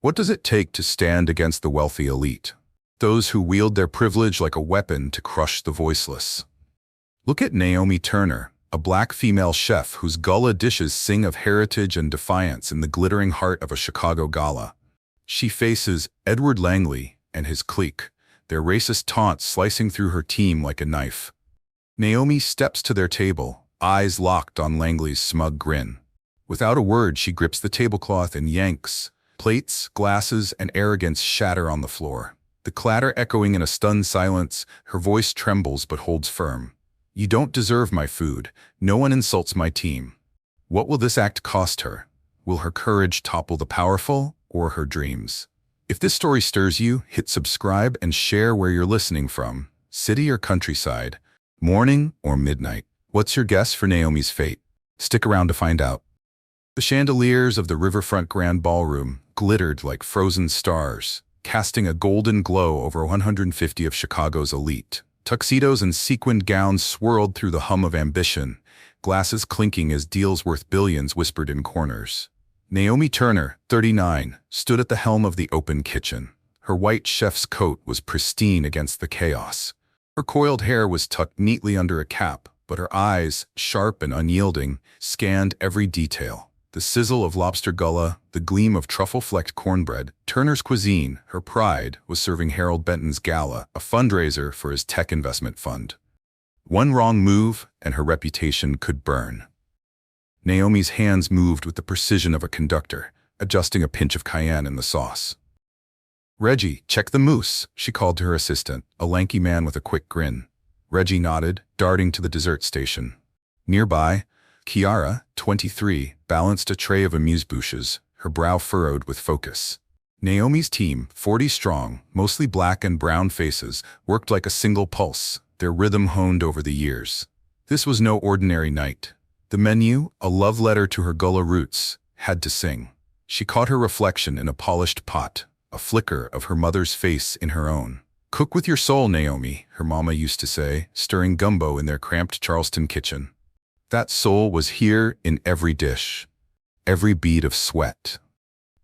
What does it take to stand against the wealthy elite? Those who wield their privilege like a weapon to crush the voiceless. Look at Naomi Turner, a black female chef whose Gullah dishes sing of heritage and defiance in the glittering heart of a Chicago gala. She faces Edward Langley and his clique, their racist taunts slicing through her team like a knife. Naomi steps to their table, eyes locked on Langley's smug grin. Without a word, she grips the tablecloth and yanks. Plates, glasses, and arrogance shatter on the floor. The clatter echoing in a stunned silence, her voice trembles but holds firm. You don't deserve my food. No one insults my team. What will this act cost her? Will her courage topple the powerful or her dreams? If this story stirs you, hit subscribe and share where you're listening from, city or countryside, morning or midnight. What's your guess for Naomi's fate? Stick around to find out. The chandeliers of the riverfront grand ballroom glittered like frozen stars, casting a golden glow over 150 of Chicago's elite. Tuxedos and sequined gowns swirled through the hum of ambition, glasses clinking as deals worth billions whispered in corners. Naomi Turner, 39, stood at the helm of the open kitchen. Her white chef's coat was pristine against the chaos. Her coiled hair was tucked neatly under a cap, but her eyes, sharp and unyielding, scanned every detail. The sizzle of lobster gullah, the gleam of truffle-flecked cornbread. Turner's Cuisine, her pride, was serving Harold Benton's Gala, a fundraiser for his tech investment fund. One wrong move, and her reputation could burn. Naomi's hands moved with the precision of a conductor, adjusting a pinch of cayenne in the sauce. "Reggie, check the mousse," she called to her assistant, a lanky man with a quick grin. Reggie nodded, darting to the dessert station. Nearby, Kiara, 23, balanced a tray of amuse-bouches, her brow furrowed with focus. Naomi's team, 40 strong, mostly black and brown faces, worked like a single pulse, their rhythm honed over the years. This was no ordinary night. The menu, a love letter to her Gullah roots, had to sing. She caught her reflection in a polished pot, a flicker of her mother's face in her own. "Cook with your soul, Naomi," her mama used to say, stirring gumbo in their cramped Charleston kitchen. That soul was here in every dish, every bead of sweat.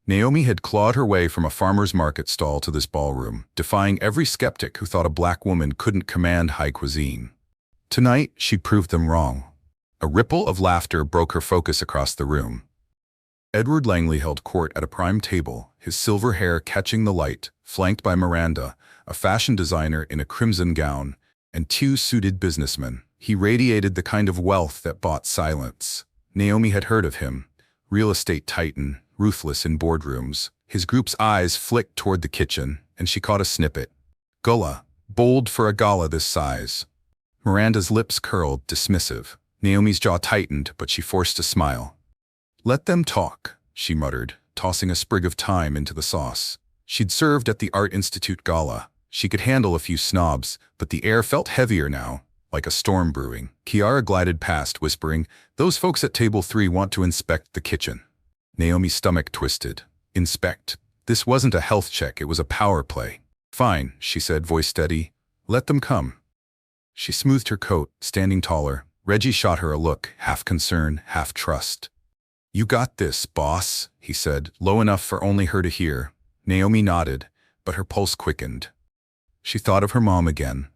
Naomi had clawed her way from a farmer's market stall to this ballroom, defying every skeptic who thought a black woman couldn't command high cuisine. Tonight, she proved them wrong. A ripple of laughter broke her focus across the room. Edward Langley held court at a prime table, his silver hair catching the light, flanked by Miranda, a fashion designer in a crimson gown, and two suited businessmen. He radiated the kind of wealth that bought silence. Naomi had heard of him, real estate titan, ruthless in boardrooms. His group's eyes flicked toward the kitchen, and she caught a snippet. Gullah, bold for a gala this size. Miranda's lips curled, dismissive. Naomi's jaw tightened, but she forced a smile. "Let them talk," she muttered, tossing a sprig of thyme into the sauce. She'd served at the Art Institute Gala. She could handle a few snobs, but the air felt heavier now, like a storm brewing. Kiara glided past, whispering, "Those folks at table 3 want to inspect the kitchen." Naomi's stomach twisted. Inspect? This wasn't a health check, it was a power play. "Fine," she said, voice steady. "Let them come." She smoothed her coat, standing taller. Reggie shot her a look, half concern, half trust. "You got this, boss," he said, low enough for only her to hear. Naomi nodded, but her pulse quickened. She thought of her mom again.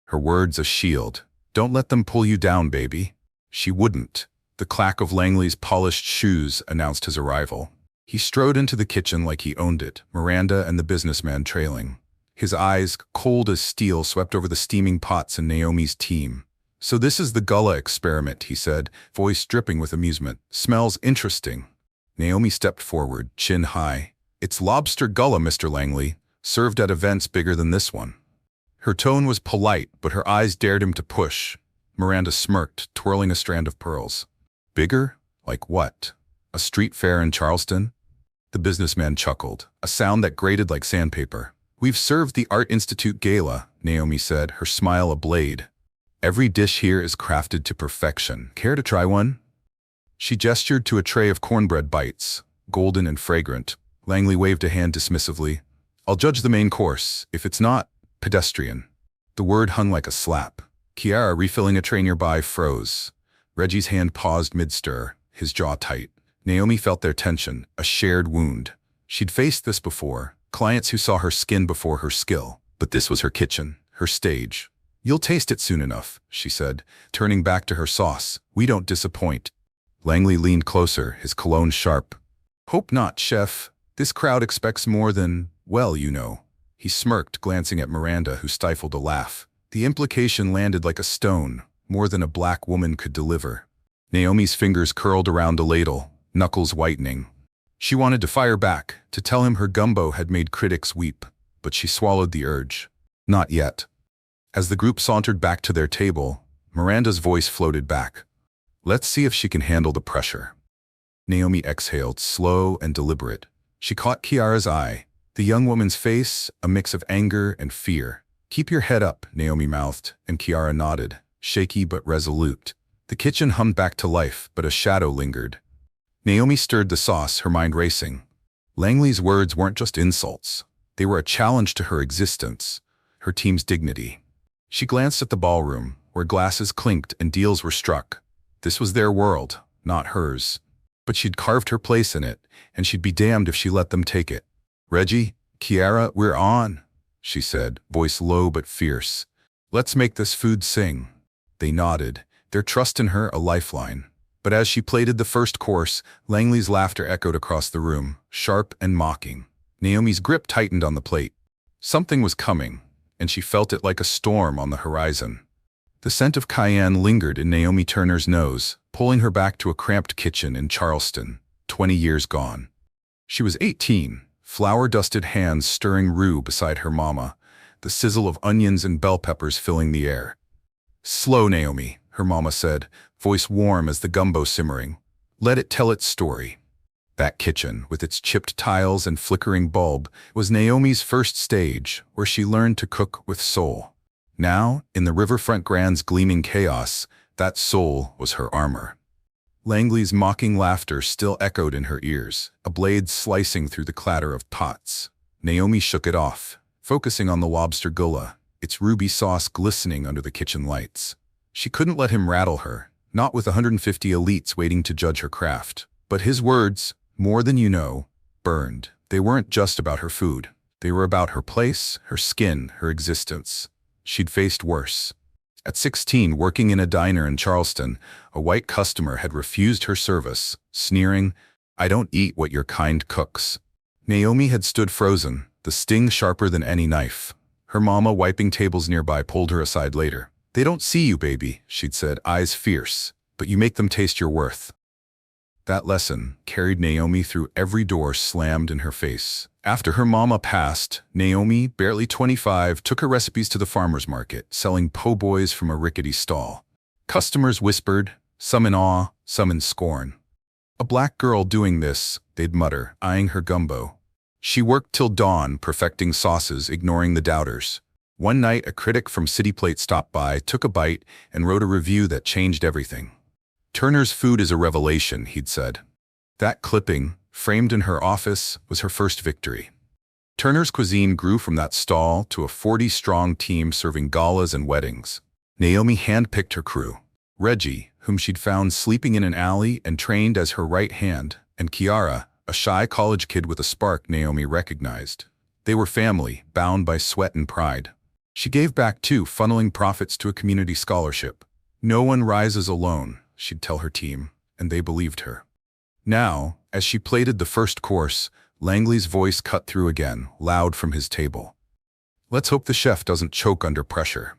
Her words a shield. "Don't let them pull you down, baby." She wouldn't. The clack of Langley's polished shoes announced his arrival. He strode into the kitchen like he owned it, Miranda and the businessman trailing. His eyes, cold as steel, swept over the steaming pots and Naomi's team. "So this is the Gullah experiment," he said, voice dripping with amusement. "Smells interesting." Naomi stepped forward, chin high. "It's lobster Gullah, Mr. Langley, served at events bigger than this one." Her tone was polite, but her eyes dared him to push. Miranda smirked, twirling a strand of pearls. "Bigger? Like what? A street fair in Charleston?" The businessman chuckled, a sound that grated like sandpaper. "We've served the Art Institute Gala," Naomi said, her smile a blade. "Every dish here is crafted to perfection. Care to try one?" She gestured to a tray of cornbread bites, golden and fragrant. Langley waved a hand dismissively. "I'll judge the main course. If it's not, pedestrian." The word hung like a slap. Kiara, refilling a tray nearby, froze. Reggie's hand paused mid-stir, his jaw tight. Naomi felt their tension, a shared wound. She'd faced this before, clients who saw her skin before her skill. But this was her kitchen, her stage. "You'll taste it soon enough," she said, turning back to her sauce. "We don't disappoint." Langley leaned closer, his cologne sharp. "Hope not, chef. This crowd expects more than, well, you know." He smirked, glancing at Miranda, who stifled a laugh. The implication landed like a stone, more than a black woman could deliver. Naomi's fingers curled around a ladle, knuckles whitening. She wanted to fire back, to tell him her gumbo had made critics weep, but she swallowed the urge. Not yet. As the group sauntered back to their table, Miranda's voice floated back. "Let's see if she can handle the pressure." Naomi exhaled, slow and deliberate. She caught Kiara's eye, the young woman's face, a mix of anger and fear. "Keep your head up," Naomi mouthed, and Kiara nodded, shaky but resolute. The kitchen hummed back to life, but a shadow lingered. Naomi stirred the sauce, her mind racing. Langley's words weren't just insults. They were a challenge to her existence, her team's dignity. She glanced at the ballroom, where glasses clinked and deals were struck. This was their world, not hers. But she'd carved her place in it, and she'd be damned if she let them take it. "Reggie, Kiara, we're on," she said, voice low but fierce. "Let's make this food sing." They nodded, their trust in her a lifeline. But as she plated the first course, Langley's laughter echoed across the room, sharp and mocking. Naomi's grip tightened on the plate. Something was coming, and she felt it like a storm on the horizon. The scent of cayenne lingered in Naomi Turner's nose, pulling her back to a cramped kitchen in Charleston, 20 years gone. She was 18, flour-dusted hands stirring roux beside her mama, the sizzle of onions and bell peppers filling the air. "Slow, Naomi," her mama said, voice warm as the gumbo simmering. "Let it tell its story." That kitchen, with its chipped tiles and flickering bulb, was Naomi's first stage, where she learned to cook with soul. Now, in the riverfront grand's gleaming chaos, that soul was her armor. Langley's mocking laughter still echoed in her ears, a blade slicing through the clatter of pots. Naomi shook it off, focusing on the lobster gullah, its ruby sauce glistening under the kitchen lights. She couldn't let him rattle her, not with 150 elites waiting to judge her craft. But his words, "more than you know," burned. They weren't just about her food. They were about her place, her skin, her existence. She'd faced worse. At 16, working in a diner in Charleston, a white customer had refused her service, sneering, "I don't eat what your kind cooks." Naomi had stood frozen, the sting sharper than any knife. Her mama, wiping tables nearby, pulled her aside later. "They don't see you, baby," she'd said, eyes fierce, "but you make them taste your worth." That lesson carried Naomi through every door slammed in her face. After her mama passed, Naomi, barely 25, took her recipes to the farmer's market, selling po' boys from a rickety stall. Customers whispered, some in awe, some in scorn. "A black girl doing this," they'd mutter, eyeing her gumbo. She worked till dawn, perfecting sauces, ignoring the doubters. One night, a critic from City Plate stopped by, took a bite, and wrote a review that changed everything. "Turner's food is a revelation," he'd said. That clipping, framed in her office, was her first victory. Turner's cuisine grew from that stall to a 40-strong team serving galas and weddings. Naomi handpicked her crew. Reggie, whom she'd found sleeping in an alley and trained as her right hand, and Kiara, a shy college kid with a spark Naomi recognized. They were family, bound by sweat and pride. She gave back too, funneling profits to a community scholarship. "No one rises alone," she'd tell her team, and they believed her. Now, as she plated the first course, Langley's voice cut through again, loud from his table. "Let's hope the chef doesn't choke under pressure."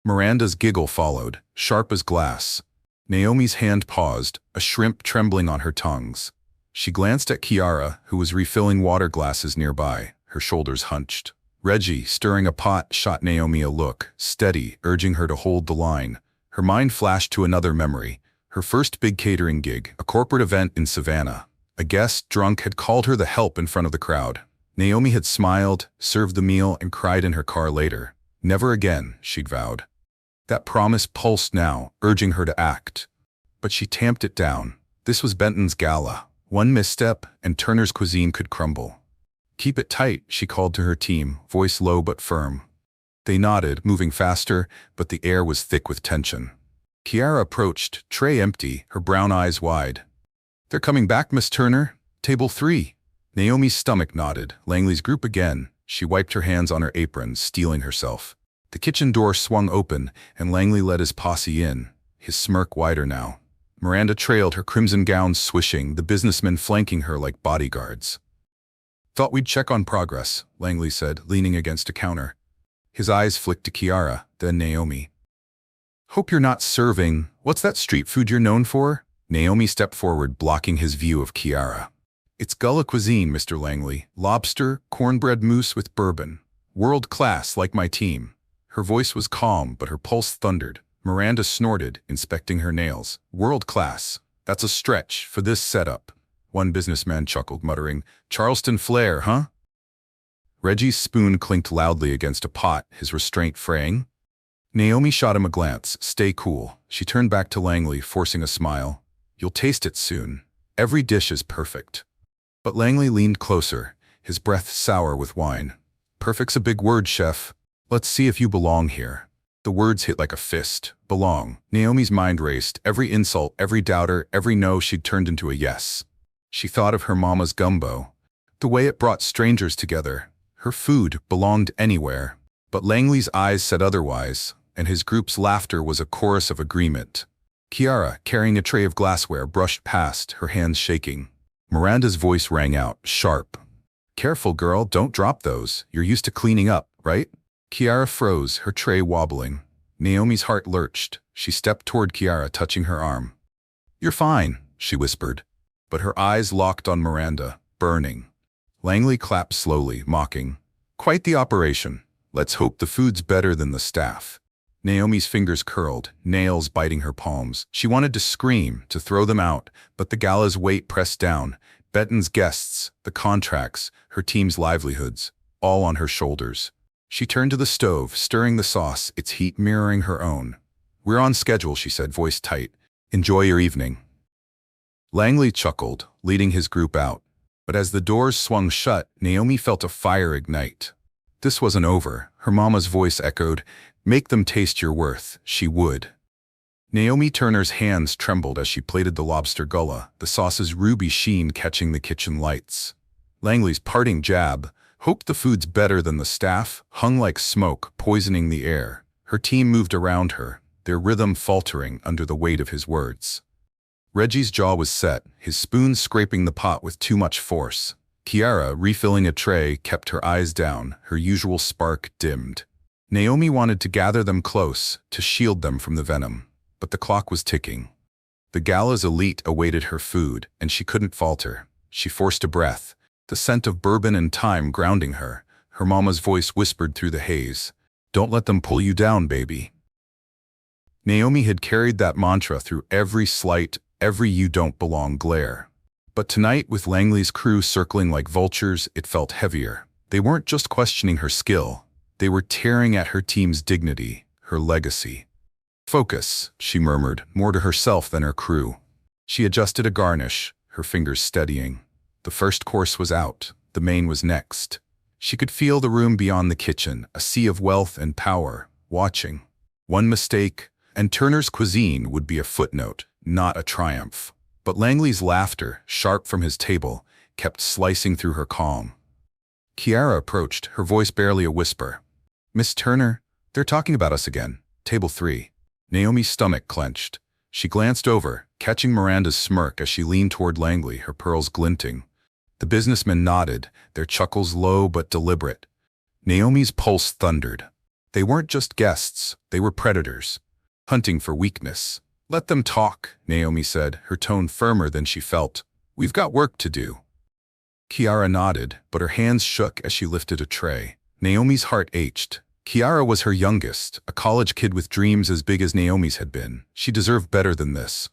Miranda's giggle followed, sharp as glass. Naomi's hand paused, a shrimp trembling on her tongues. She glanced at Kiara, who was refilling water glasses nearby, her shoulders hunched. Reggie, stirring a pot, shot Naomi a look, steady, urging her to hold the line. Her mind flashed to another memory, her first big catering gig, a corporate event in Savannah. A guest, drunk, had called her the help in front of the crowd. Naomi had smiled, served the meal, and cried in her car later. Never again, she'd vowed. That promise pulsed now, urging her to act. But she tamped it down. This was Benton's gala. One misstep, and Turner's cuisine could crumble. "Keep it tight," she called to her team, voice low but firm. They nodded, moving faster, but the air was thick with tension. Kiara approached, tray empty, her brown eyes wide. "They're coming back, Miss Turner. Table 3. Naomi's stomach knotted. Langley's group again. She wiped her hands on her apron, steeling herself. The kitchen door swung open, and Langley led his posse in, his smirk wider now. Miranda trailed, her crimson gown swishing, the businessmen flanking her like bodyguards. "Thought we'd check on progress," Langley said, leaning against a counter. His eyes flicked to Kiara, then Naomi. "Hope you're not serving. What's that street food you're known for?" Naomi stepped forward, blocking his view of Kiara. "It's Gullah cuisine, Mr. Langley. Lobster, cornbread mousse with bourbon. World class, like my team." Her voice was calm, but her pulse thundered. Miranda snorted, inspecting her nails. "World class. That's a stretch for this setup." One businessman chuckled, muttering, "Charleston flair, huh?" Reggie's spoon clinked loudly against a pot, his restraint fraying. Naomi shot him a glance. "Stay cool." She turned back to Langley, forcing a smile. "You'll taste it soon. Every dish is perfect." But Langley leaned closer, his breath sour with wine. "Perfect's a big word, chef. Let's see if you belong here." The words hit like a fist. Belong. Naomi's mind raced. Every insult, every doubter, every no she'd turned into a yes. She thought of her mama's gumbo, the way it brought strangers together. Her food belonged anywhere. But Langley's eyes said otherwise, and his group's laughter was a chorus of agreement. Kiara, carrying a tray of glassware, brushed past, her hands shaking. Miranda's voice rang out, sharp. "Careful, girl, don't drop those. You're used to cleaning up, right?" Kiara froze, her tray wobbling. Naomi's heart lurched. She stepped toward Kiara, touching her arm. "You're fine," she whispered. But her eyes locked on Miranda, burning. Langley clapped slowly, mocking. "Quite the operation. Let's hope the food's better than the staff." Naomi's fingers curled, nails biting her palms. She wanted to scream, to throw them out, but the gala's weight pressed down. Benton's guests, the contracts, her team's livelihoods, all on her shoulders. She turned to the stove, stirring the sauce, its heat mirroring her own. "We're on schedule," she said, voice tight. "Enjoy your evening." Langley chuckled, leading his group out. But as the doors swung shut, Naomi felt a fire ignite. This wasn't over. Her mama's voice echoed, "Make them taste your worth." She would. Naomi Turner's hands trembled as she plated the lobster gullah, the sauce's ruby sheen catching the kitchen lights. Langley's parting jab, "Hope the food's better than the staff," hung like smoke, poisoning the air. Her team moved around her, their rhythm faltering under the weight of his words. Reggie's jaw was set, his spoon scraping the pot with too much force. Kiara, refilling a tray, kept her eyes down, her usual spark dimmed. Naomi wanted to gather them close, to shield them from the venom. But the clock was ticking. The gala's elite awaited her food, and she couldn't falter. She forced a breath, the scent of bourbon and thyme grounding her. Her mama's voice whispered through the haze, "Don't let them pull you down, baby." Naomi had carried that mantra through every slight, every "you don't belong" glare. But tonight, with Langley's crew circling like vultures, it felt heavier. They weren't just questioning her skill. They were tearing at her team's dignity, her legacy. "Focus," she murmured, more to herself than her crew. She adjusted a garnish, her fingers steadying. The first course was out. The main was next. She could feel the room beyond the kitchen, a sea of wealth and power, watching. One mistake, and Turner's cuisine would be a footnote, not a triumph. But Langley's laughter, sharp from his table, kept slicing through her calm. Kiara approached, her voice barely a whisper. "Miss Turner, they're talking about us again. Table 3. Naomi's stomach clenched. She glanced over, catching Miranda's smirk as she leaned toward Langley, her pearls glinting. The businessmen nodded, their chuckles low but deliberate. Naomi's pulse thundered. They weren't just guests, they were predators, hunting for weakness. "Let them talk," Naomi said, her tone firmer than she felt. "We've got work to do." Kiara nodded, but her hands shook as she lifted a tray. Naomi's heart ached. Kiara was her youngest, a college kid with dreams as big as Naomi's had been. She deserved better than this.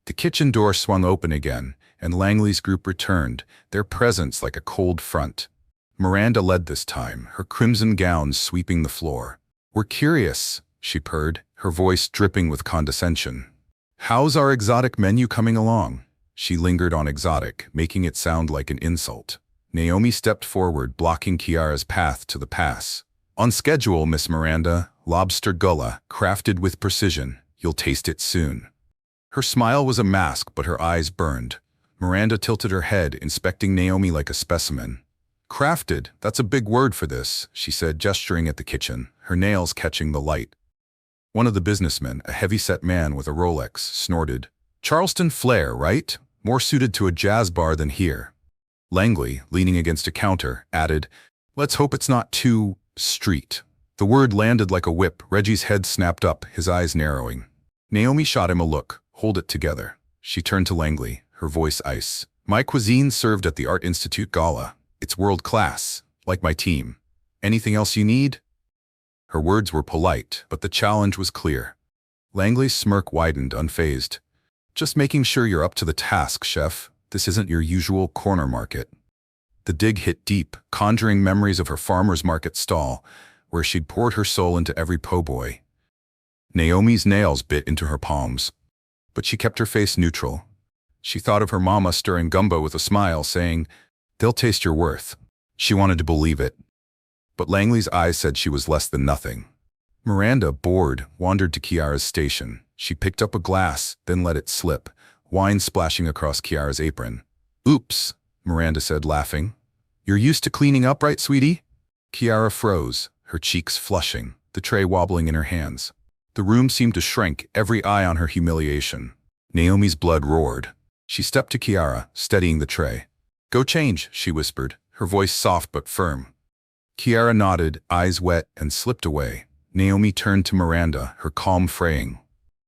The kitchen door swung open again, and Langley's group returned, their presence like a cold front. Miranda led this time, her crimson gown sweeping the floor. "We're curious," she purred, her voice dripping with condescension. "How's our exotic menu coming along?" She lingered on exotic, making it sound like an insult. Naomi stepped forward, blocking Kiara's path to the pass. "On schedule, Miss Miranda. Lobster gullah, crafted with precision. You'll taste it soon." Her smile was a mask, but her eyes burned. Miranda tilted her head, inspecting Naomi like a specimen. Crafted, that's a big word for this, she said, gesturing at the kitchen, her nails catching the light. One of the businessmen, a heavy-set man with a Rolex, snorted. Charleston flair, right? More suited to a jazz bar than here. Langley, leaning against a counter, added, let's hope it's not too street. The word landed like a whip. Reggie's head snapped up, his eyes narrowing. Naomi shot him a look. Hold it together. She turned to Langley, her voice ice. My cuisine served at the Art Institute Gala. It's world class, like my team. Anything else you need? Her words were polite, but the challenge was clear. Langley's smirk widened, unfazed. Just making sure you're up to the task, chef. This isn't your usual corner market. The dig hit deep, conjuring memories of her farmer's market stall, where she'd poured her soul into every po' boy. Naomi's nails bit into her palms, but she kept her face neutral. She thought of her mama stirring gumbo with a smile, saying, they'll taste your worth. She wanted to believe it. But Langley's eyes said she was less than nothing. Miranda, bored, wandered to Kiara's station. She picked up a glass, then let it slip, wine splashing across Kiara's apron. Oops, Miranda said, laughing. You're used to cleaning up, right, sweetie? Kiara froze, her cheeks flushing, the tray wobbling in her hands. The room seemed to shrink, every eye on her humiliation. Naomi's blood roared. She stepped to Kiara, steadying the tray. Go change, she whispered, her voice soft but firm. Kiara nodded, eyes wet, and slipped away. Naomi turned to Miranda, her calm fraying.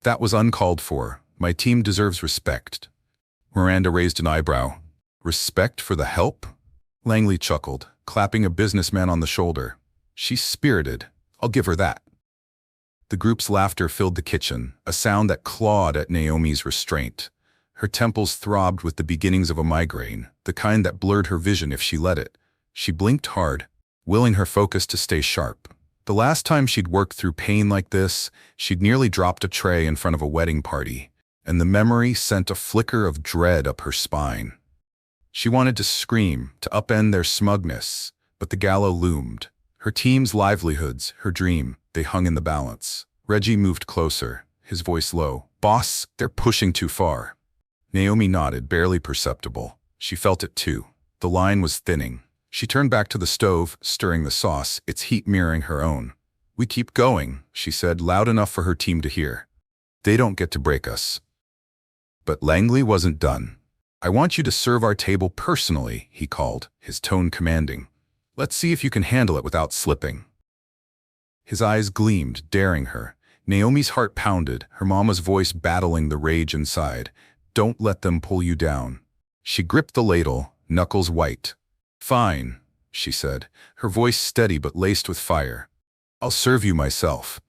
That was uncalled for. My team deserves respect. Miranda raised an eyebrow. Respect for the help? Langley chuckled, clapping a businessman on the shoulder. She's spirited. I'll give her that. The group's laughter filled the kitchen, a sound that clawed at Naomi's restraint. Her temples throbbed with the beginnings of a migraine, the kind that blurred her vision if she let it. She blinked hard, willing her focus to stay sharp. The last time she'd worked through pain like this, she'd nearly dropped a tray in front of a wedding party, and the memory sent a flicker of dread up her spine. She wanted to scream, to upend their smugness, but the gala loomed. Her team's livelihoods, her dream, they hung in the balance. Reggie moved closer, his voice low. Boss, they're pushing too far. Naomi nodded, barely perceptible. She felt it too. The line was thinning. She turned back to the stove, stirring the sauce, its heat mirroring her own. We keep going, she said, loud enough for her team to hear. They don't get to break us. But Langley wasn't done. I want you to serve our table personally, he called, his tone commanding. Let's see if you can handle it without slipping. His eyes gleamed, daring her. Naomi's heart pounded, her mama's voice battling the rage inside. Don't let them pull you down. She gripped the ladle, knuckles white. Fine, she said, her voice steady but laced with fire. I'll serve you myself.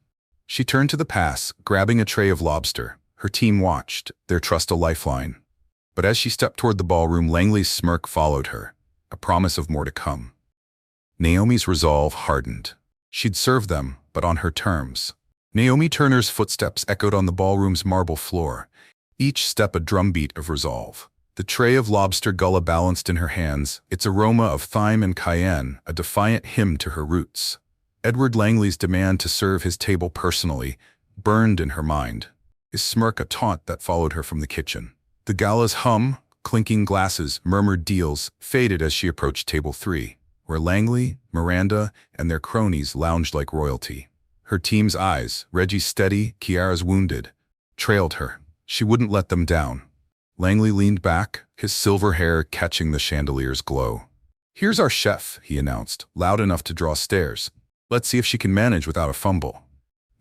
She turned to the pass, grabbing a tray of lobster. Her team watched, their trust a lifeline. But as she stepped toward the ballroom, Langley's smirk followed her, a promise of more to come. Naomi's resolve hardened. She'd serve them, but on her terms. Naomi Turner's footsteps echoed on the ballroom's marble floor, each step a drumbeat of resolve. The tray of lobster Gullah balanced in her hands, its aroma of thyme and cayenne, a defiant hymn to her roots. Edward Langley's demand to serve his table personally burned in her mind, his smirk a taunt that followed her from the kitchen. The gala's hum, clinking glasses, murmured deals, faded as she approached table 3, where Langley, Miranda, and their cronies lounged like royalty. Her team's eyes, Reggie's steady, Kiara's wounded, trailed her. She wouldn't let them down. Langley leaned back, his silver hair catching the chandelier's glow. Here's our chef, he announced, loud enough to draw stares. Let's see if she can manage without a fumble.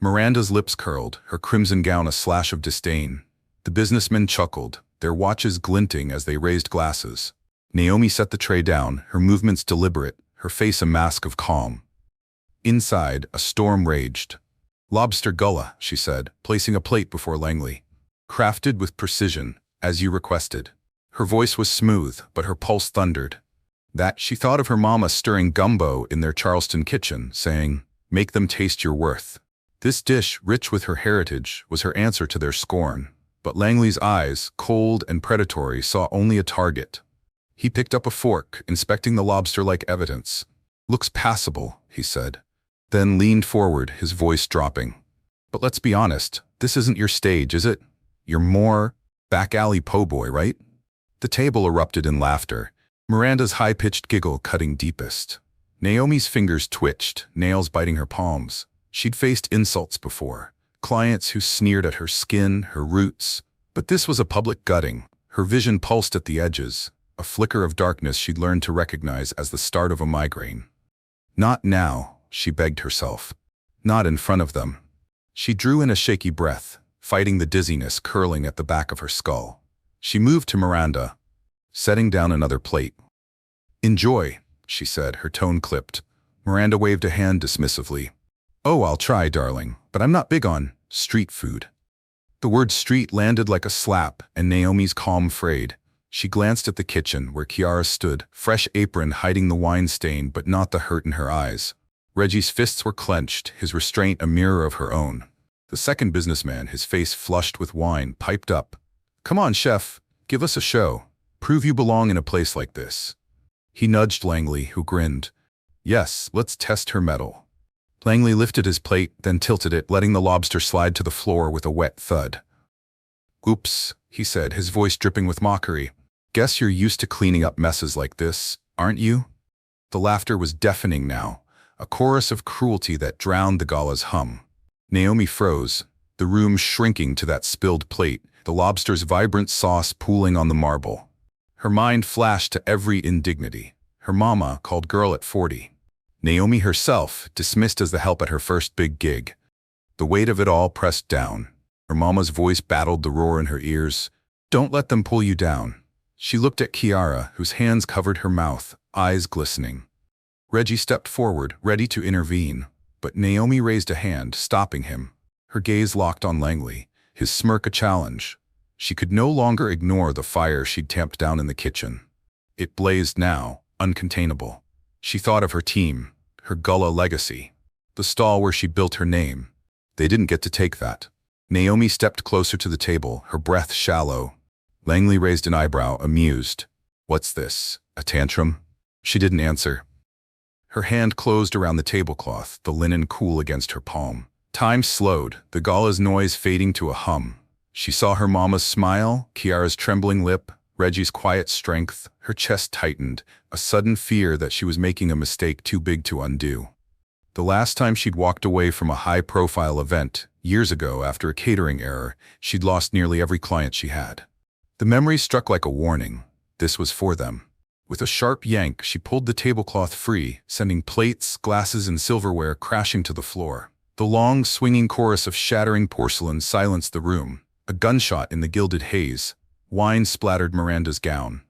Miranda's lips curled, her crimson gown a slash of disdain. The businessmen chuckled, their watches glinting as they raised glasses. Naomi set the tray down, her movements deliberate, her face a mask of calm. Inside, a storm raged. Lobster Gullah, she said, placing a plate before Langley. Crafted with precision, as you requested. Her voice was smooth, but her pulse thundered. That she thought of her mama stirring gumbo in their Charleston kitchen, saying, make them taste your worth. This dish, rich with her heritage, was her answer to their scorn. But Langley's eyes, cold and predatory, saw only a target. He picked up a fork, inspecting the lobster like evidence. Looks passable, he said. Then leaned forward, his voice dropping. But let's be honest, this isn't your stage, is it? You're more back alley po' boy, right? The table erupted in laughter, Miranda's high-pitched giggle cutting deepest. Naomi's fingers twitched, nails biting her palms. She'd faced insults before, clients who sneered at her skin, her roots. But this was a public gutting. Her vision pulsed at the edges, a flicker of darkness she'd learned to recognize as the start of a migraine. Not now, she begged herself. Not in front of them. She drew in a shaky breath, fighting the dizziness curling at the back of her skull. She moved to Miranda, setting down another plate. "Enjoy," she said, her tone clipped. Miranda waved a hand dismissively. "Oh, I'll try, darling, but I'm not big on street food." The word street landed like a slap, and Naomi's calm frayed. She glanced at the kitchen where Chiara stood, fresh apron hiding the wine stain but not the hurt in her eyes. Reggie's fists were clenched, his restraint a mirror of her own. The second businessman, his face flushed with wine, piped up. "Come on, chef, give us a show. Prove you belong in a place like this." He nudged Langley, who grinned. "Yes, let's test her mettle." Langley lifted his plate, then tilted it, letting the lobster slide to the floor with a wet thud. "Oops," he said, his voice dripping with mockery. "Guess you're used to cleaning up messes like this, aren't you?" The laughter was deafening now, a chorus of cruelty that drowned the gala's hum. Naomi froze, the room shrinking to that spilled plate, the lobster's vibrant sauce pooling on the marble. Her mind flashed to every indignity. Her mama, called girl at 40. Naomi herself, dismissed as the help at her first big gig. The weight of it all pressed down. Her mama's voice battled the roar in her ears. "Don't let them pull you down." She looked at Chiara, whose hands covered her mouth, eyes glistening. Reggie stepped forward, ready to intervene, but Naomi raised a hand, stopping him. Her gaze locked on Langley, his smirk a challenge. She could no longer ignore the fire she'd tamped down in the kitchen. It blazed now, uncontainable. She thought of her team, her Gullah legacy, the stall where she built her name. They didn't get to take that. Naomi stepped closer to the table, her breath shallow. Langley raised an eyebrow, amused. "What's this, a tantrum?" She didn't answer. Her hand closed around the tablecloth, the linen cool against her palm. Time slowed, the gala's noise fading to a hum. She saw her mama's smile, Chiara's trembling lip, Reggie's quiet strength. Her chest tightened, a sudden fear that she was making a mistake too big to undo. The last time she'd walked away from a high-profile event, years ago after a catering error, she'd lost nearly every client she had. The memory struck like a warning. This was for them. With a sharp yank, she pulled the tablecloth free, sending plates, glasses, and silverware crashing to the floor. The long, swinging chorus of shattering porcelain silenced the room. A gunshot in the gilded haze. Wine splattered Miranda's gown.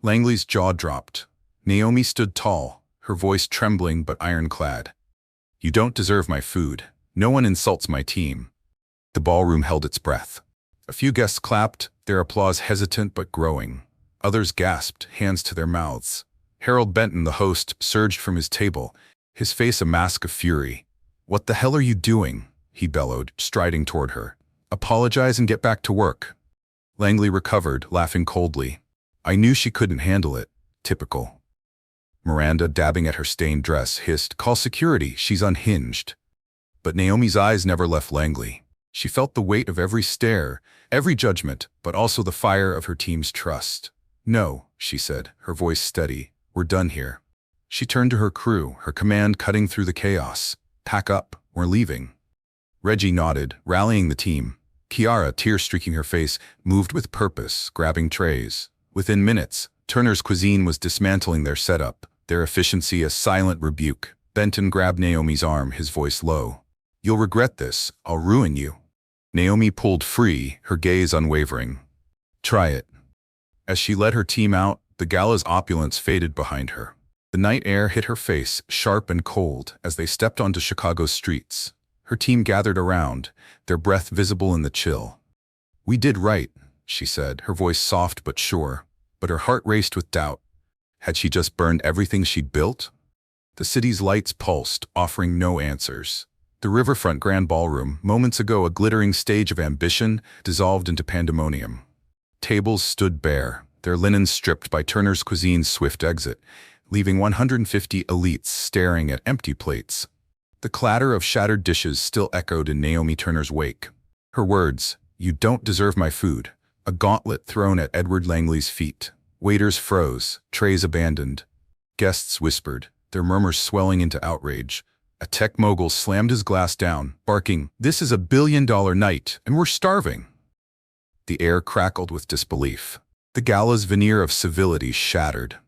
Langley's jaw dropped. Naomi stood tall, her voice trembling but ironclad. "You don't deserve my food. No one insults my team." The ballroom held its breath. A few guests clapped, their applause hesitant but growing. Others gasped, hands to their mouths. Harold Benton, the host, surged from his table, his face a mask of fury. "What the hell are you doing?" he bellowed, striding toward her. "Apologize and get back to work." Langley recovered, laughing coldly. "I knew she couldn't handle it. Typical." Miranda, dabbing at her stained dress, hissed, "Call security, she's unhinged." But Naomi's eyes never left Langley. She felt the weight of every stare, every judgment, but also the fire of her team's trust. "No," she said, her voice steady. "We're done here." She turned to her crew, her command cutting through the chaos. "Pack up, we're leaving." Reggie nodded, rallying the team. Chiara, tears streaking her face, moved with purpose, grabbing trays. Within minutes, Turner's Cuisine was dismantling their setup, their efficiency a silent rebuke. Benton grabbed Naomi's arm, his voice low. "You'll regret this. I'll ruin you." Naomi pulled free, her gaze unwavering. "Try it." As she led her team out, the gala's opulence faded behind her. The night air hit her face, sharp and cold, as they stepped onto Chicago's streets. Her team gathered around, their breath visible in the chill. "We did right," she said, her voice soft but sure. But her heart raced with doubt. Had she just burned everything she'd built? The city's lights pulsed, offering no answers. The riverfront grand ballroom, moments ago a glittering stage of ambition, dissolved into pandemonium. Tables stood bare, their linen stripped by Turner's Cuisine's swift exit, leaving 150 elites staring at empty plates. The clatter of shattered dishes still echoed in Naomi Turner's wake. Her words, "You don't deserve my food," a gauntlet thrown at Edward Langley's feet. Waiters froze, trays abandoned. Guests whispered, their murmurs swelling into outrage. A tech mogul slammed his glass down, barking, "This is a billion-dollar night, and we're starving." The air crackled with disbelief. The gala's veneer of civility shattered.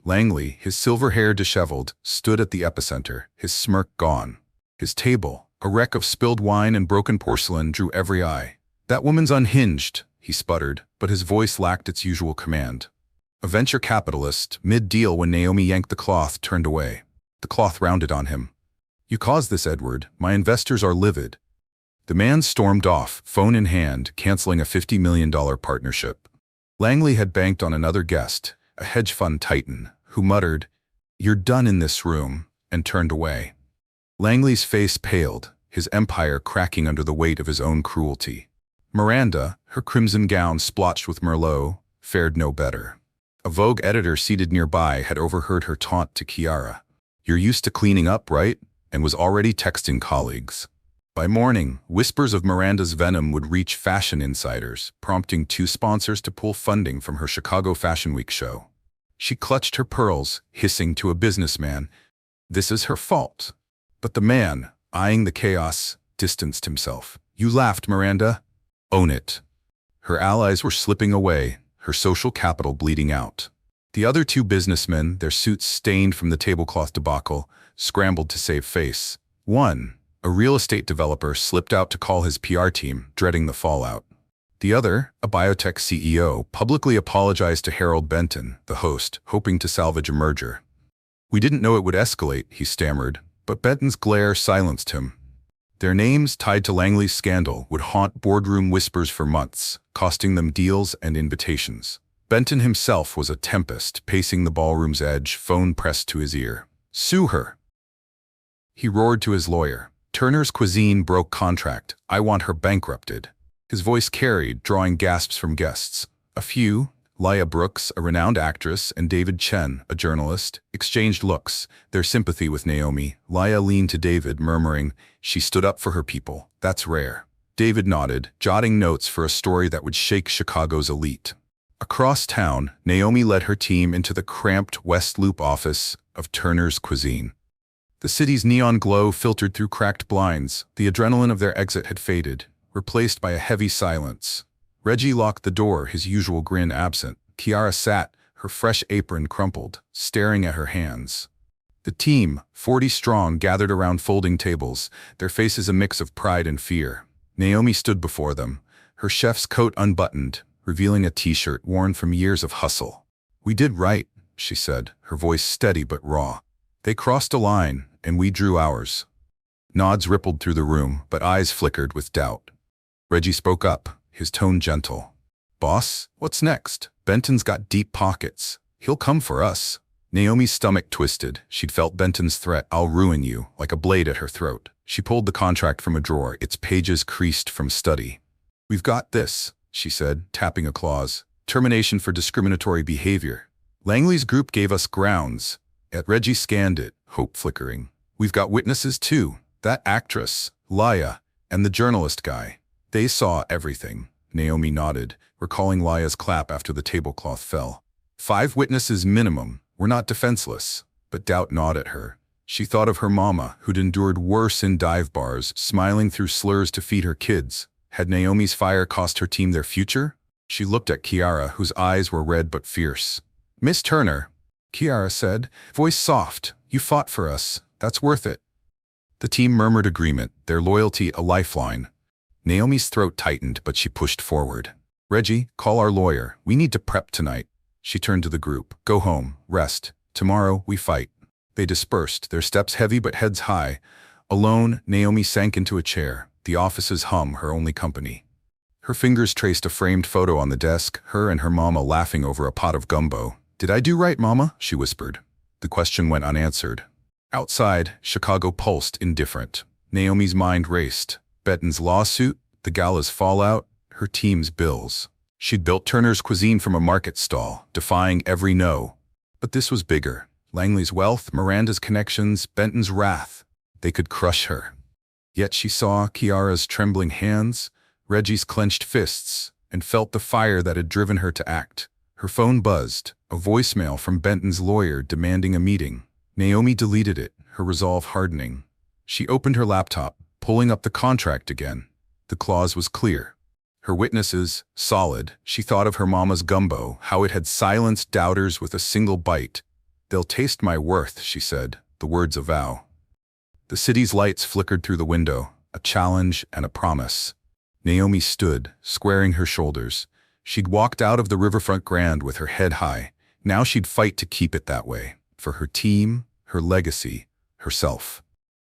Langley, his silver hair disheveled, stood at the epicenter, his smirk gone. His table, a wreck of spilled wine and broken porcelain, drew every eye. "That woman's unhinged," he sputtered, but his voice lacked its usual command. A venture capitalist, mid-deal when Naomi yanked the cloth, turned away. The cloth rounded on him. "You caused this, Edward. My investors are livid." The man stormed off, phone in hand, canceling a $50 million partnership. Langley had banked on another guest, a hedge fund titan, who muttered, "You're done in this room," and turned away. Langley's face paled, his empire cracking under the weight of his own cruelty. Miranda, her crimson gown splotched with Merlot, fared no better. A Vogue editor seated nearby had overheard her taunt to Chiara. "You're used to cleaning up, right?" and was already texting colleagues. By morning, whispers of Miranda's venom would reach fashion insiders, prompting 2 sponsors to pull funding from her Chicago Fashion Week show. She clutched her pearls, hissing to a businessman, "This is her fault." But the man, eyeing the chaos, distanced himself. "You laughed, Miranda. Own it." Her allies were slipping away, her social capital bleeding out. The other 2 businessmen, their suits stained from the tablecloth debacle, scrambled to save face. One, a real estate developer, slipped out to call his PR team, dreading the fallout. The other, a biotech CEO, publicly apologized to Harold Benton, the host, hoping to salvage a merger. "We didn't know it would escalate," he stammered, but Benton's glare silenced him. Their names, tied to Langley's scandal, would haunt boardroom whispers for months, costing them deals and invitations. Benton himself was a tempest, pacing the ballroom's edge, phone pressed to his ear. "Sue her!" He roared to his lawyer. "Turner's Cuisine broke contract. I want her bankrupted." His voice carried, drawing gasps from guests. A few, Laya Brooks, a renowned actress, and David Chen, a journalist, exchanged looks, their sympathy with Naomi. Laya leaned to David, murmuring, "She stood up for her people. That's rare." David nodded, jotting notes for a story that would shake Chicago's elite. Across town, Naomi led her team into the cramped West Loop office of Turner's Cuisine. The city's neon glow filtered through cracked blinds. The adrenaline of their exit had faded, replaced by a heavy silence. Reggie locked the door, his usual grin absent. Chiara sat, her fresh apron crumpled, staring at her hands. The team, 40 strong, gathered around folding tables, their faces a mix of pride and fear. Naomi stood before them, her chef's coat unbuttoned, revealing a t-shirt worn from years of hustle. "We did right," she said, her voice steady but raw. "They crossed a line, and we drew ours." Nods rippled through the room, but eyes flickered with doubt. Reggie spoke up, his tone gentle. "Boss, what's next? Benton's got deep pockets. He'll come for us." Naomi's stomach twisted. She'd felt Benton's threat, "I'll ruin you," like a blade at her throat. She pulled the contract from a drawer, its pages creased from study. "We've got this," she said, tapping a clause. "Termination for discriminatory behavior." Langley's group gave us grounds. Reggie scanned it, hope flickering. "We've got witnesses too. That actress, Laya, and the journalist guy. They saw everything." Naomi nodded, recalling Laya's clap after the tablecloth fell. 5 witnesses minimum. We're not defenseless." But doubt gnawed at her. She thought of her mama, who'd endured worse in dive bars, smiling through slurs to feed her kids. Had Naomi's fire cost her team their future? She looked at Chiara, whose eyes were red but fierce. "Miss Turner," Chiara said, voice soft, "you fought for us. That's worth it." The team murmured agreement, their loyalty a lifeline. Naomi's throat tightened, but she pushed forward. "Reggie, call our lawyer. We need to prep tonight." She turned to the group. "Go home. Rest. Tomorrow, we fight." They dispersed, their steps heavy but heads high. Alone, Naomi sank into a chair, the office's hum her only company. Her fingers traced a framed photo on the desk, her and her mama laughing over a pot of gumbo. "Did I do right, Mama?" she whispered. The question went unanswered. Outside, Chicago pulsed indifferent. Naomi's mind raced. Benton's lawsuit, the gala's fallout, her team's bills. She'd built Turner's Cuisine from a market stall, defying every no. But this was bigger. Langley's wealth, Miranda's connections, Benton's wrath. They could crush her. Yet she saw Chiara's trembling hands, Reggie's clenched fists, and felt the fire that had driven her to act. Her phone buzzed, a voicemail from Benton's lawyer demanding a meeting. Naomi deleted it, her resolve hardening. She opened her laptop, pulling up the contract again. The clause was clear. Her witnesses, solid. She thought of her mama's gumbo, how it had silenced doubters with a single bite. "They'll taste my worth," she said, the words a vow. The city's lights flickered through the window, a challenge and a promise. Naomi stood, squaring her shoulders. She'd walked out of the riverfront grand with her head high. Now she'd fight to keep it that way, for her team, her legacy, herself.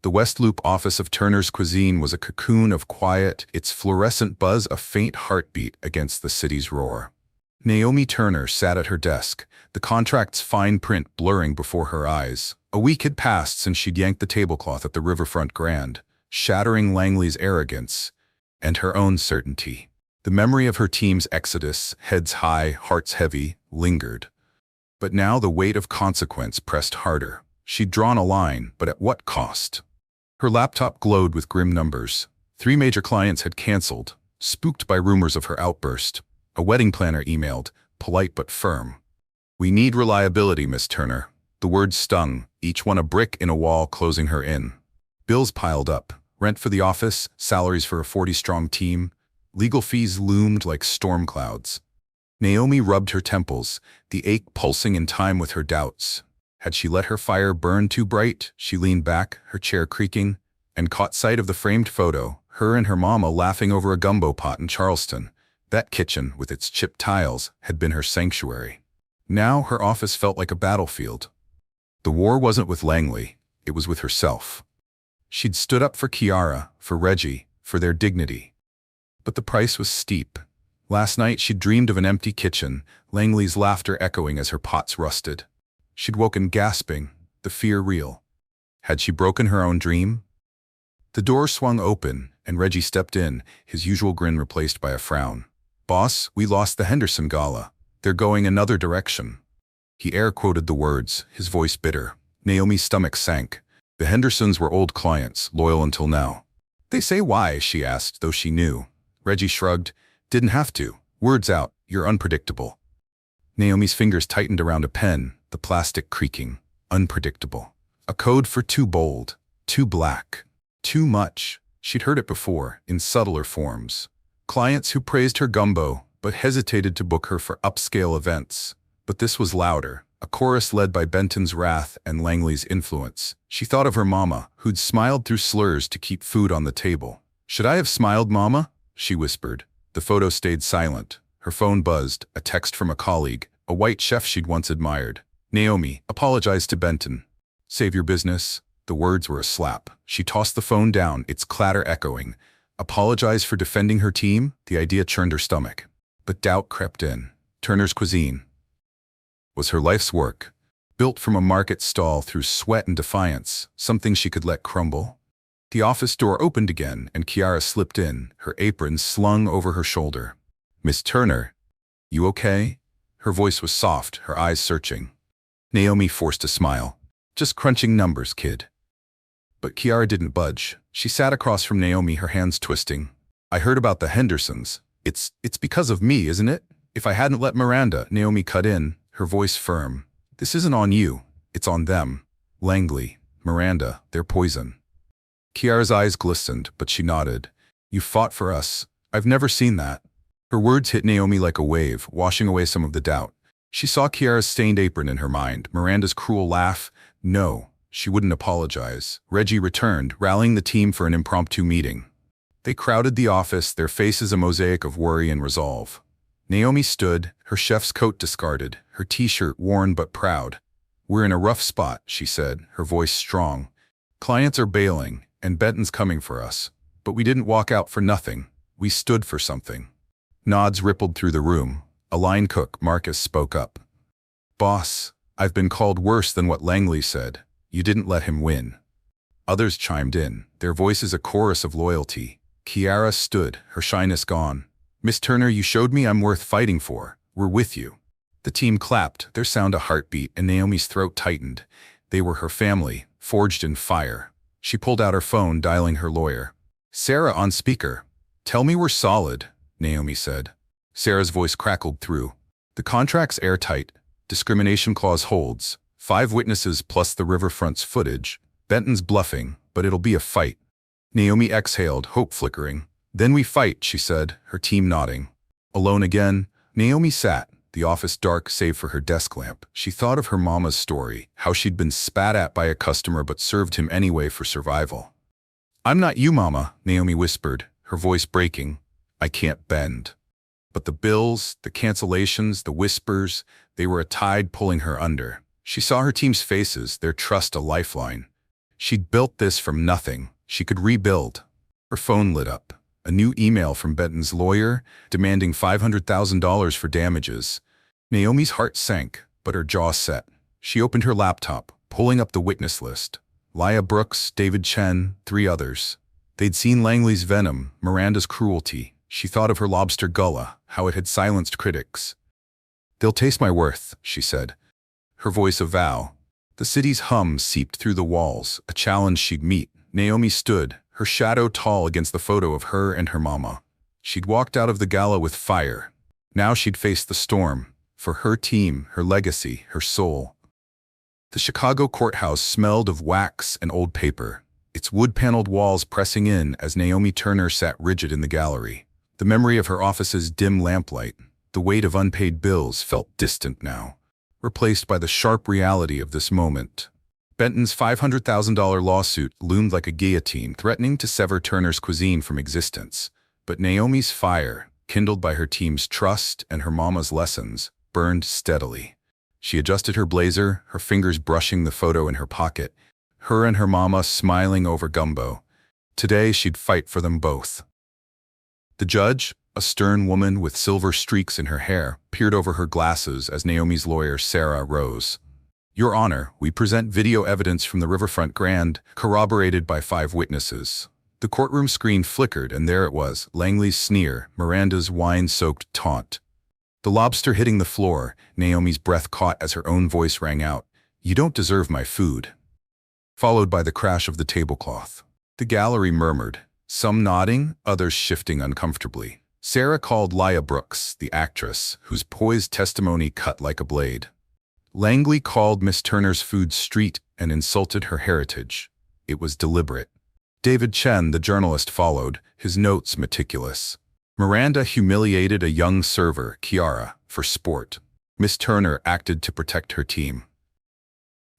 The West Loop office of Turner's Cuisine was a cocoon of quiet, its fluorescent buzz a faint heartbeat against the city's roar. Naomi Turner sat at her desk, the contract's fine print blurring before her eyes. A week had passed since she'd yanked the tablecloth at the riverfront grand, shattering Langley's arrogance and her own certainty. The memory of her team's exodus, heads high, hearts heavy, lingered. But now the weight of consequence pressed harder. She'd drawn a line, but at what cost? Her laptop glowed with grim numbers. 3 major clients had canceled, spooked by rumors of her outburst. A wedding planner emailed, polite but firm. "We need reliability, Miss Turner." The words stung, each one a brick in a wall closing her in. Bills piled up. Rent for the office, salaries for a 40-strong team. Legal fees loomed like storm clouds. Naomi rubbed her temples, the ache pulsing in time with her doubts. Had she let her fire burn too bright? She leaned back, her chair creaking, and caught sight of the framed photo, her and her mama laughing over a gumbo pot in Charleston. That kitchen, with its chipped tiles, had been her sanctuary. Now her office felt like a battlefield. The war wasn't with Langley, it was with herself. She'd stood up for Kiara, for Reggie, for their dignity. But the price was steep. Last night she'd dreamed of an empty kitchen, Langley's laughter echoing as her pots rusted. She'd woken gasping, the fear real. Had she broken her own dream? The door swung open, and Reggie stepped in, his usual grin replaced by a frown. "Boss, we lost the Henderson Gala. They're going another direction." He air-quoted the words, his voice bitter. Naomi's stomach sank. The Hendersons were old clients, loyal until now. "They say why?" she asked, though she knew. Reggie shrugged. "Didn't have to. Words out. You're unpredictable." Naomi's fingers tightened around a pen, the plastic creaking. Unpredictable. A code for too bold, too black, too much. She'd heard it before, in subtler forms. Clients who praised her gumbo, but hesitated to book her for upscale events. But this was louder, a chorus led by Benton's wrath and Langley's influence. She thought of her mama, who'd smiled through slurs to keep food on the table. "Should I have smiled, Mama?" she whispered. The photo stayed silent. Her phone buzzed, a text from a colleague, a white chef she'd once admired. "Naomi, apologize to Benton." "Save your business." The words were a slap. She tossed the phone down, its clatter echoing. Apologize for defending her team? The idea churned her stomach. But doubt crept in. Turner's Cuisine was her life's work, built from a market stall through sweat and defiance, something she could let crumble. The office door opened again, and Kiara slipped in, her apron slung over her shoulder. "Miss Turner, you okay?" Her voice was soft, her eyes searching. Naomi forced a smile. "Just crunching numbers, kid." But Kiara didn't budge. She sat across from Naomi, her hands twisting. "I heard about the Hendersons. It's because of me, isn't it? If I hadn't let Miranda," Naomi cut in, her voice firm. "This isn't on you. It's on them. Langley, Miranda, they're poison." Kiara's eyes glistened, but she nodded. "You fought for us. I've never seen that." Her words hit Naomi like a wave, washing away some of the doubt. She saw Kiara's stained apron in her mind, Miranda's cruel laugh. No, she wouldn't apologize. Reggie returned, rallying the team for an impromptu meeting. They crowded the office, their faces a mosaic of worry and resolve. Naomi stood, her chef's coat discarded, her t-shirt worn but proud. "We're in a rough spot," she said, her voice strong. "Clients are bailing, and Benton's coming for us. But we didn't walk out for nothing. We stood for something." Nods rippled through the room. A line cook, Marcus, spoke up. "Boss, I've been called worse than what Langley said. You didn't let him win." Others chimed in, their voices a chorus of loyalty. Kiara stood, her shyness gone. "Miss Turner, you showed me I'm worth fighting for. We're with you." The team clapped, their sound a heartbeat, and Naomi's throat tightened. They were her family, forged in fire. She pulled out her phone, dialing her lawyer. "Sarah on speaker." "Tell me we're solid," Naomi said. Sarah's voice crackled through. The contract's airtight. Discrimination clause holds. 5 witnesses plus the riverfront's footage. Benton's bluffing, but it'll be a fight. Naomi exhaled, hope flickering. Then we fight, she said, her team nodding. Alone again, Naomi sat, the office dark save for her desk lamp. She thought of her mama's story, how she'd been spat at by a customer but served him anyway for survival. "I'm not you, Mama," Naomi whispered, her voice breaking. "I can't bend." But the bills, the cancellations, the whispers, they were a tide pulling her under. She saw her team's faces, their trust a lifeline. She'd built this from nothing. She could rebuild. Her phone lit up. A new email from Benton's lawyer, demanding $500,000 for damages. Naomi's heart sank, but her jaw set. She opened her laptop, pulling up the witness list. Leah Brooks, David Chen, 3 others. They'd seen Langley's venom, Miranda's cruelty. She thought of her lobster Gullah, how it had silenced critics. "They'll taste my worth," she said, her voice a vow. The city's hum seeped through the walls, a challenge she'd meet. Naomi stood, her shadow tall against the photo of her and her mama. She'd walked out of the gala with fire. Now she'd face the storm, for her team, her legacy, her soul. The Chicago courthouse smelled of wax and old paper, its wood-paneled walls pressing in as Naomi Turner sat rigid in the gallery. The memory of her office's dim lamplight, the weight of unpaid bills felt distant now, replaced by the sharp reality of this moment. Benton's $500,000 lawsuit loomed like a guillotine, threatening to sever Turner's cuisine from existence. But Naomi's fire, kindled by her team's trust and her mama's lessons, burned steadily. She adjusted her blazer, her fingers brushing the photo in her pocket, her and her mama smiling over gumbo. Today she'd fight for them both. The judge, a stern woman with silver streaks in her hair, peered over her glasses as Naomi's lawyer, Sarah, rose. "Your Honor, we present video evidence from the Riverfront Grand, corroborated by 5 witnesses." The courtroom screen flickered, and there it was, Langley's sneer, Miranda's wine-soaked taunt. The lobster hitting the floor, Naomi's breath caught as her own voice rang out, "You don't deserve my food." Followed by the crash of the tablecloth. The gallery murmured, some nodding, others shifting uncomfortably. Sarah called Leah Brooks, the actress, whose poised testimony cut like a blade. Langley called Miss Turner's food street and insulted her heritage. It was deliberate. David Chen, the journalist, followed, his notes meticulous. Miranda humiliated a young server, Kiara, for sport. Miss Turner acted to protect her team.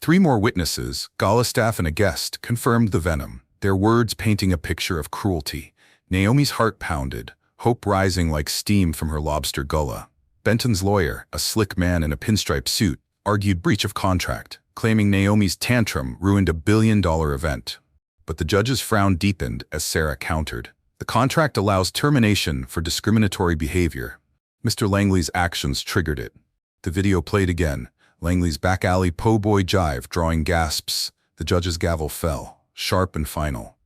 3 more witnesses, gala staff and a guest, confirmed the venom, their words painting a picture of cruelty. Naomi's heart pounded, hope rising like steam from her lobster Gullah. Benton's lawyer, a slick man in a pinstripe suit, argued breach of contract, claiming Naomi's tantrum ruined a billion-dollar event. But the judge's frown deepened as Sarah countered. The contract allows termination for discriminatory behavior. Mr. Langley's actions triggered it. The video played again, Langley's back alley po' boy jive drawing gasps. The judge's gavel fell, sharp and final.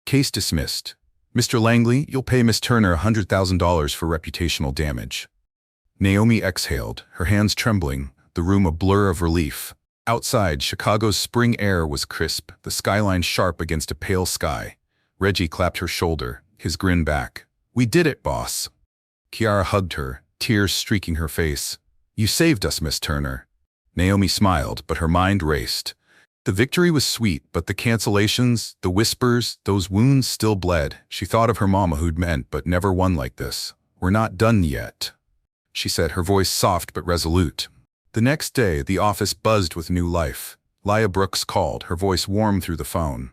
Case dismissed. Mr. Langley, you'll pay Miss Turner $100,000 for reputational damage. Naomi exhaled, her hands trembling, the room a blur of relief. Outside, Chicago's spring air was crisp, the skyline sharp against a pale sky. Reggie clapped her shoulder, his grin back. "We did it, boss." Kiara hugged her, tears streaking her face. "You saved us, Miss Turner." Naomi smiled, but her mind raced. The victory was sweet, but the cancellations, the whispers, those wounds still bled. She thought of her mama who'd meant but never won like this. "We're not done yet," she said, her voice soft but resolute. The next day, the office buzzed with new life. Leah Brooks called, her voice warm through the phone.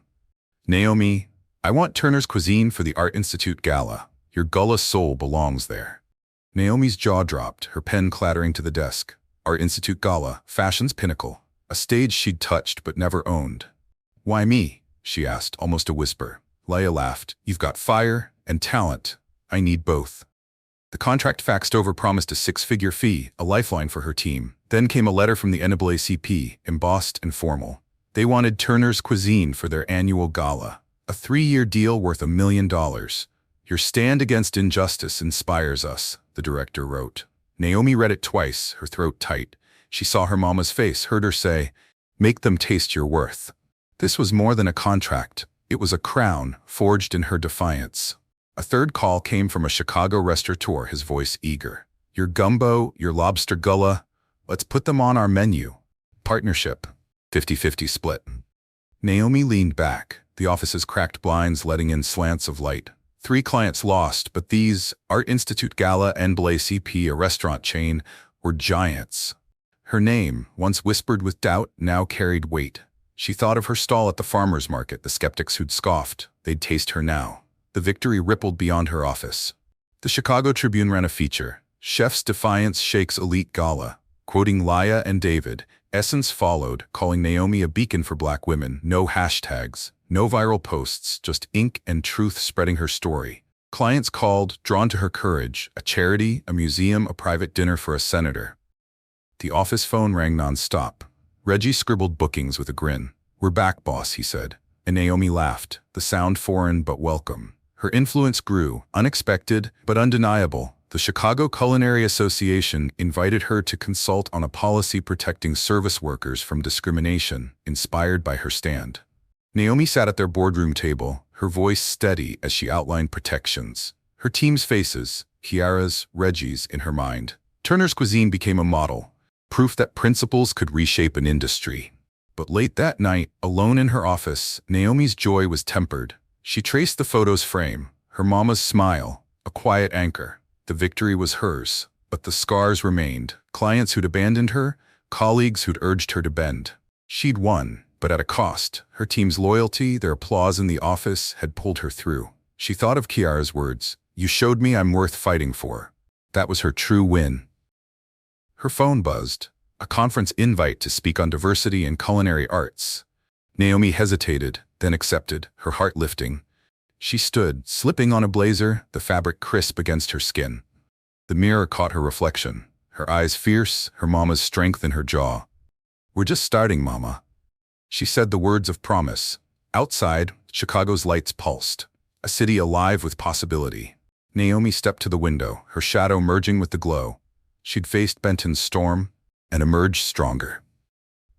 "Naomi, I want Turner's Cuisine for the Art Institute Gala. Your Gullah soul belongs there." Naomi's jaw dropped, her pen clattering to the desk. Art Institute Gala, fashion's pinnacle. A stage she'd touched but never owned. "Why me?" she asked, almost a whisper. Leah laughed. "You've got fire and talent. I need both." The contract faxed over promised a 6-figure fee, a lifeline for her team. Then came a letter from the NAACP, embossed and formal. They wanted Turner's Cuisine for their annual gala. A 3-year deal worth $1 million. "Your stand against injustice inspires us," the director wrote. Naomi read it twice, her throat tight. She saw her mama's face, heard her say, "Make them taste your worth." This was more than a contract. It was a crown, forged in her defiance. A third call came from a Chicago restaurateur, his voice eager. Your gumbo, your lobster gullah, let's put them on our menu. Partnership, 50-50 split. Naomi leaned back, the office's cracked blinds letting in slants of light. 3 clients lost, but these, Art Institute Gala and CP, a restaurant chain, were giants. Her name, once whispered with doubt, now carried weight. She thought of her stall at the farmer's market, the skeptics who'd scoffed. They'd taste her now. The victory rippled beyond her office. The Chicago Tribune ran a feature, Chef's Defiance Shakes Elite Gala. Quoting Laya and David, Essence followed, calling Naomi a beacon for black women. No hashtags, no viral posts, just ink and truth spreading her story. Clients called, drawn to her courage, a charity, a museum, a private dinner for a senator. The office phone rang nonstop. Reggie scribbled bookings with a grin. "We're back, boss," he said. And Naomi laughed, the sound foreign but welcome. Her influence grew, unexpected but undeniable. The Chicago Culinary Association invited her to consult on a policy protecting service workers from discrimination, inspired by her stand. Naomi sat at their boardroom table, her voice steady as she outlined protections. Her team's faces, Kiara's, Reggie's, in her mind. Turner's Cuisine became a model, proof that principles could reshape an industry. But late that night, alone in her office, Naomi's joy was tempered. She traced the photo's frame, her mama's smile, a quiet anchor. The victory was hers, but the scars remained. Clients who'd abandoned her, colleagues who'd urged her to bend. She'd won, but at a cost. Her team's loyalty, their applause in the office, had pulled her through. She thought of Kiara's words, "You showed me I'm worth fighting for." That was her true win. Her phone buzzed, a conference invite to speak on diversity in culinary arts. Naomi hesitated, then accepted, her heart lifting. She stood, slipping on a blazer, the fabric crisp against her skin. The mirror caught her reflection, her eyes fierce, her mama's strength in her jaw. "We're just starting, Mama." She said the words of promise. Outside, Chicago's lights pulsed, a city alive with possibility. Naomi stepped to the window, her shadow merging with the glow. She'd faced Benton's storm and emerged stronger.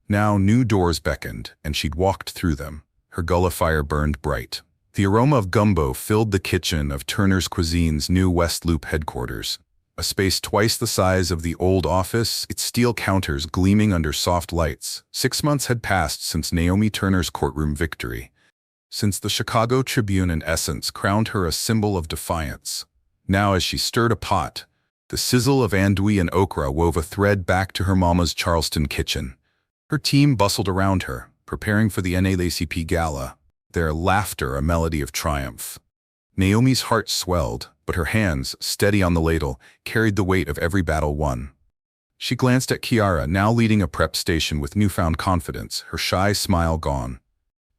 Now new doors beckoned, and she'd walked through them. Her Gullah fire burned bright. The aroma of gumbo filled the kitchen of Turner's Cuisine's new West Loop headquarters. A space twice the size of the old office, its steel counters gleaming under soft lights. 6 months had passed since Naomi Turner's courtroom victory, since the Chicago Tribune and Essence crowned her a symbol of defiance. Now as she stirred a pot, the sizzle of andouille and okra wove a thread back to her mama's Charleston kitchen. Her team bustled around her, preparing for the NAACP Gala, their laughter a melody of triumph. Naomi's heart swelled, but her hands, steady on the ladle, carried the weight of every battle won. She glanced at Kiara, now leading a prep station with newfound confidence, her shy smile gone.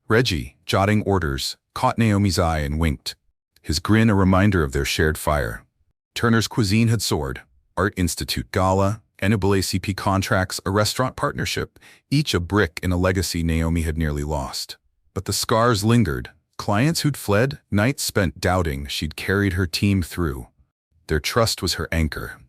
Reggie, jotting orders, caught Naomi's eye and winked, his grin a reminder of their shared fire. Turner's Cuisine had soared. Art Institute Gala, NAACP contracts, a restaurant partnership, each a brick in a legacy Naomi had nearly lost. But the scars lingered. Clients who'd fled, nights spent doubting she'd carried her team through. Their trust was her anchor.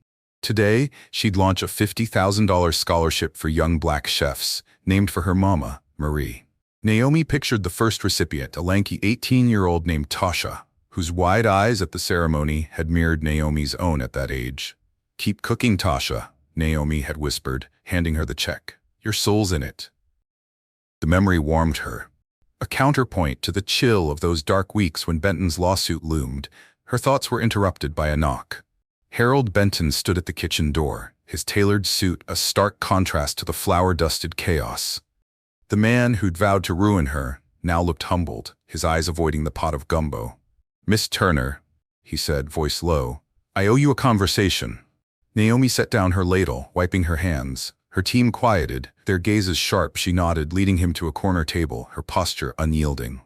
Today, she'd launch a $50,000 scholarship for young black chefs, named for her mama, Marie. Naomi pictured the first recipient, a lanky 18-year-old named Tasha, whose wide eyes at the ceremony had mirrored Naomi's own at that age. "Keep cooking, Tasha," Naomi had whispered, handing her the check. "Your soul's in it." The memory warmed her. A counterpoint to the chill of those dark weeks when Benton's lawsuit loomed. Her thoughts were interrupted by a knock. Harold Benton stood at the kitchen door, his tailored suit a stark contrast to the flour-dusted chaos. The man who'd vowed to ruin her now looked humbled, his eyes avoiding the pot of gumbo. "Miss Turner," he said, voice low, "I owe you a conversation." Naomi set down her ladle, wiping her hands. Her team quieted, their gazes sharp. She nodded, leading him to a corner table, her posture unyielding.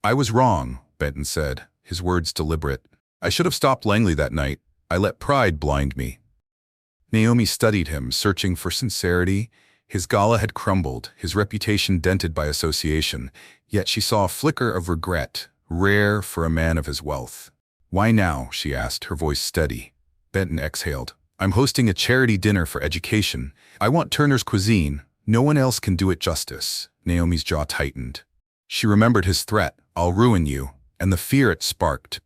"I was wrong," Benton said, his words deliberate. "I should have stopped Langley that night. I let pride blind me." Naomi studied him, searching for sincerity. His gala had crumbled, his reputation dented by association, yet she saw a flicker of regret, rare for a man of his wealth. "Why now?" she asked, her voice steady. Benton exhaled. "I'm hosting a charity dinner for education. I want Turner's Cuisine. No one else can do it justice." Naomi's jaw tightened. She remembered his threat, "I'll ruin you," and the fear it sparked.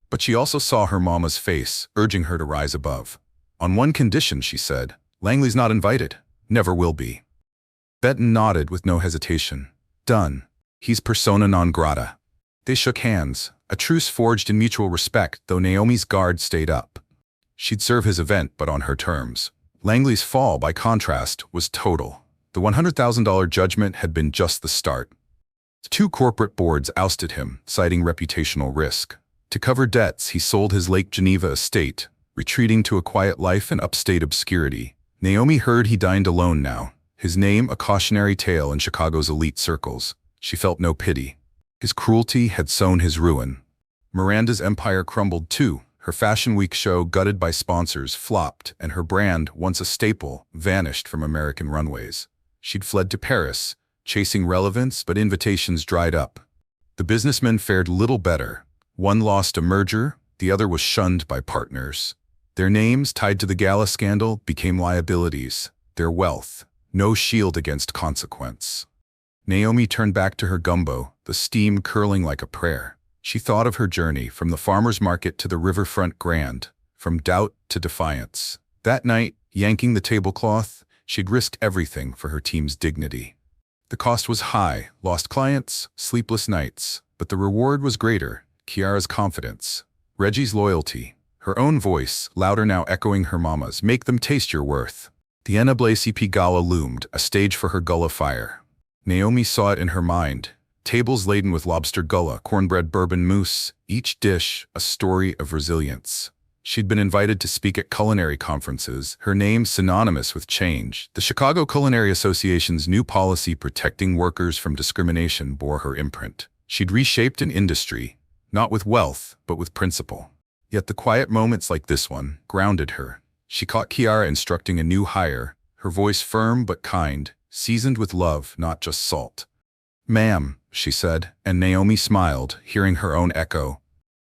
But she also saw her mama's face, urging her to rise above. On one condition, she said. Langley's not invited. Never will be. Benton nodded with no hesitation. Done. He's persona non grata. They shook hands, a truce forged in mutual respect, though Naomi's guard stayed up. She'd serve his event, but on her terms. Langley's fall, by contrast, was total. The $100,000 judgment had been just the start. 2 corporate boards ousted him, citing reputational risk. To cover debts, he sold his Lake Geneva estate, retreating to a quiet life in upstate obscurity. Naomi heard he dined alone now, his name a cautionary tale in Chicago's elite circles. She felt no pity. His cruelty had sown his ruin. Miranda's empire crumbled too. Her Fashion Week show, gutted by sponsors, flopped, and her brand, once a staple, vanished from American runways. She'd fled to Paris, chasing relevance, but invitations dried up. The businessmen fared little better. One lost a merger, the other was shunned by partners. Their names, tied to the Gala scandal, became liabilities. Their wealth, no shield against consequence. Naomi turned back to her gumbo, the steam curling like a prayer. She thought of her journey from the farmer's market to the riverfront grand, from doubt to defiance. That night, yanking the tablecloth, she'd risked everything for her team's dignity. The cost was high, lost clients, sleepless nights, but the reward was greater, Kiara's confidence, Reggie's loyalty, her own voice, louder now echoing her mama's, make them taste your worth. The NAACP Gala loomed, a stage for her Gullah fire. Naomi saw it in her mind, tables laden with lobster Gullah, cornbread bourbon mousse, each dish a story of resilience. She'd been invited to speak at culinary conferences, her name synonymous with change. The Chicago Culinary Association's new policy protecting workers from discrimination bore her imprint. She'd reshaped an industry, not with wealth, but with principle. Yet the quiet moments like this one grounded her. She caught Kiara instructing a new hire, her voice firm but kind, seasoned with love, not just salt. "Ma'am," she said, and Naomi smiled, hearing her own echo.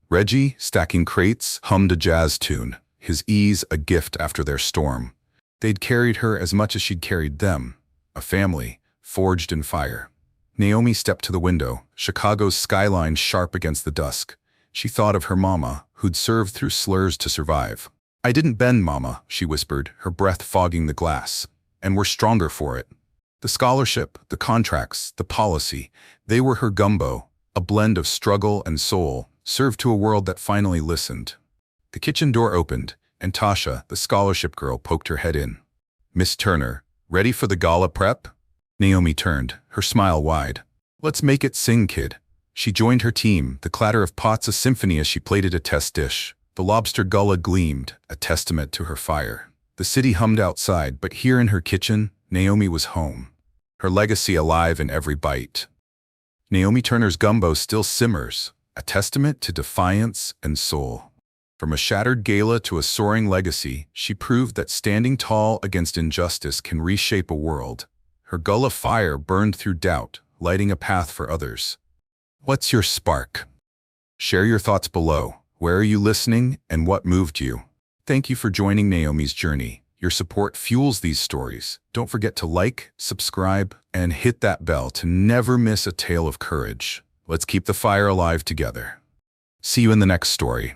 Reggie, stacking crates, hummed a jazz tune, his ease a gift after their storm. They'd carried her as much as she'd carried them, a family, forged in fire. Naomi stepped to the window, Chicago's skyline sharp against the dusk. She thought of her mama, who'd served through slurs to survive. "I didn't bend, Mama," she whispered, her breath fogging the glass. "And we're stronger for it." The scholarship, the contracts, the policy, they were her gumbo, a blend of struggle and soul, served to a world that finally listened. The kitchen door opened, and Tasha, the scholarship girl, poked her head in. "Miss Turner, ready for the gala prep?" Naomi turned, her smile wide. "Let's make it sing, kid." She joined her team, the clatter of pots a symphony as she plated a test dish. The lobster Gullah gleamed, a testament to her fire. The city hummed outside, but here in her kitchen, Naomi was home. Her legacy alive in every bite. Naomi Turner's gumbo still simmers, a testament to defiance and soul. From a shattered gala to a soaring legacy, she proved that standing tall against injustice can reshape a world. Her Gullah fire burned through doubt, lighting a path for others. What's your spark? Share your thoughts below. Where are you listening, and what moved you? Thank you for joining Naomi's journey. Your support fuels these stories. Don't forget to like, subscribe, and hit that bell to never miss a tale of courage. Let's keep the fire alive together. See you in the next story.